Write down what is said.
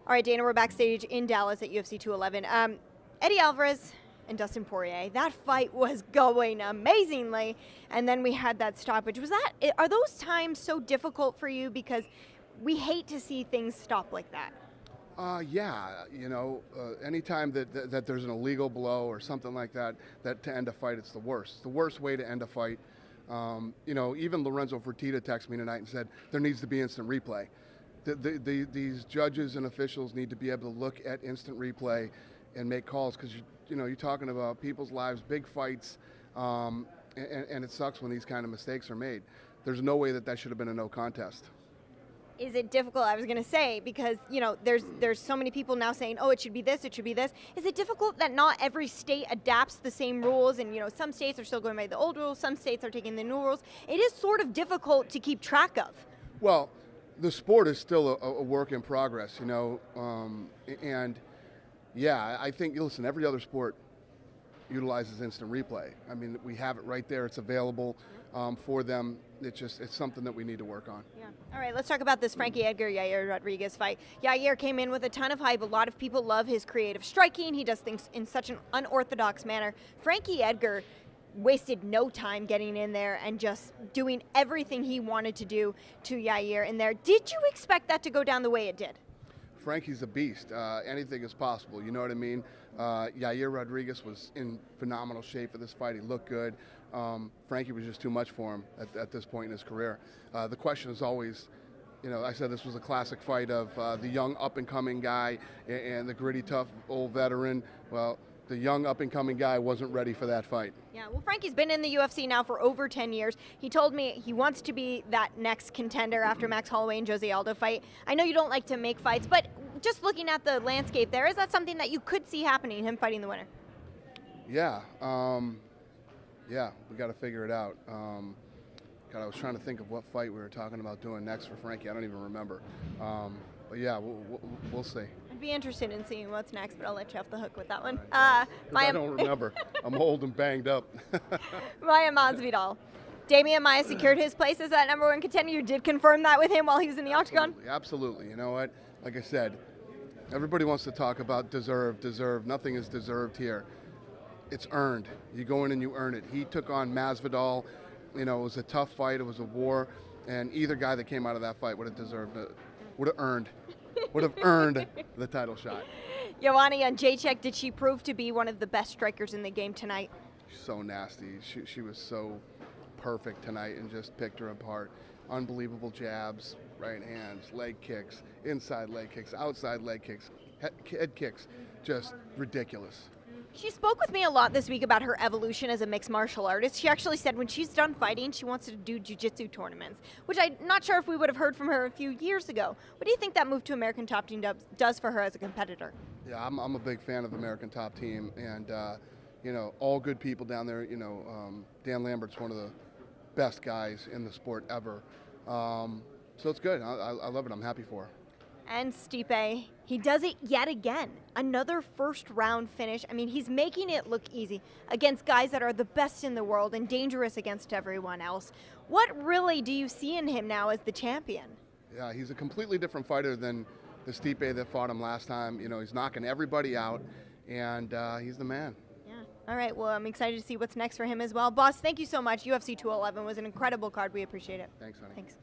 All right, Dana, we're backstage in Dallas at UFC 211. Eddie Alvarez and Dustin Poirier, that fight was going amazingly, and then we had that stoppage. Are those times so difficult for you because we hate to see things stop like that? Yeah, anytime that there's an illegal blow or something like that, to end a fight, it's the worst. It's the worst way to end a fight. Even Lorenzo Fertitta texted me tonight and said there needs to be instant replay. These judges and officials need to be able to look at instant replay and make calls because you're talking about people's lives, big fights, and it sucks when these kind of mistakes are made. There's no way that should have been a no contest. Is it difficult? I was going to say, because there's so many people now saying, oh, it should be this, it should be this. Is it difficult that not every state adapts the same rules, and some states are still going by the old rules, some states are taking the new rules? It is sort of difficult to keep track of. Well, the sport is still a work in progress, and yeah, I think, listen, every other sport utilizes instant replay. I mean, we have it right there. It's available for them. It's something that we need to work on. Yeah. All right, let's talk about this Frankie Edgar-Yair Rodriguez fight. Yair came in with a ton of hype. A lot of people love his creative striking. He does things in such an unorthodox manner. Frankie Edgar wasted no time getting in there and just doing everything he wanted to do to Yair in there. Did you expect that to go down the way it did? Frankie's a beast. Anything is possible. You know what I mean? Yair Rodriguez was in phenomenal shape for this fight. He looked good. Frankie was just too much for him at this point in his career. The question is always, I said this was a classic fight of the young up-and-coming guy and the gritty, tough old veteran. Well, the young up-and-coming guy wasn't ready for that fight. Yeah, well, Frankie's been in the UFC now for over 10 years. He told me he wants to be that next contender after Max Holloway and Jose Aldo fight. I know you don't like to make fights, but just looking at the landscape there, is that something that you could see happening, him fighting the winner? Yeah, we got to figure it out. God, I was trying to think of what fight we were talking about doing next for Frankie. I don't even remember. But yeah, we'll see. I'd be interested in seeing what's next, but I'll let you off the hook with that one. I don't remember. I'm old and banged up. Maia Masvidal. Demian Maia secured his place as that #1 contender. You did confirm that with him while he was in the octagon? Absolutely. You know what? Like I said, everybody wants to talk about deserved. Nothing is deserved here. It's earned. You go in and you earn it. He took on Masvidal. It was a tough fight. It was a war. And either guy that came out of that fight would have deserved it. Would have earned the title shot. Joanna Jędrzejczyk, did she prove to be one of the best strikers in the game tonight? So nasty. She was so perfect tonight and just picked her apart. Unbelievable jabs, right hands, leg kicks, inside leg kicks, outside leg kicks, head kicks. Just ridiculous. She spoke with me a lot this week about her evolution as a mixed martial artist. She actually said when she's done fighting, she wants to do jiu-jitsu tournaments, which I'm not sure if we would have heard from her a few years ago. What do you think that move to American Top Team does for her as a competitor? Yeah, I'm a big fan of American Top Team, and all good people down there. Dan Lambert's one of the best guys in the sport ever. So it's good. I love it. I'm happy for her. And Stipe, he does it yet again. Another first-round finish. I mean, he's making it look easy against guys that are the best in the world and dangerous against everyone else. What really do you see in him now as the champion? Yeah, he's a completely different fighter than the Stipe that fought him last time. He's knocking everybody out, and he's the man. Yeah. All right, well, I'm excited to see what's next for him as well. Boss, thank you so much. UFC 211 was an incredible card. We appreciate it. Thanks, honey. Thanks.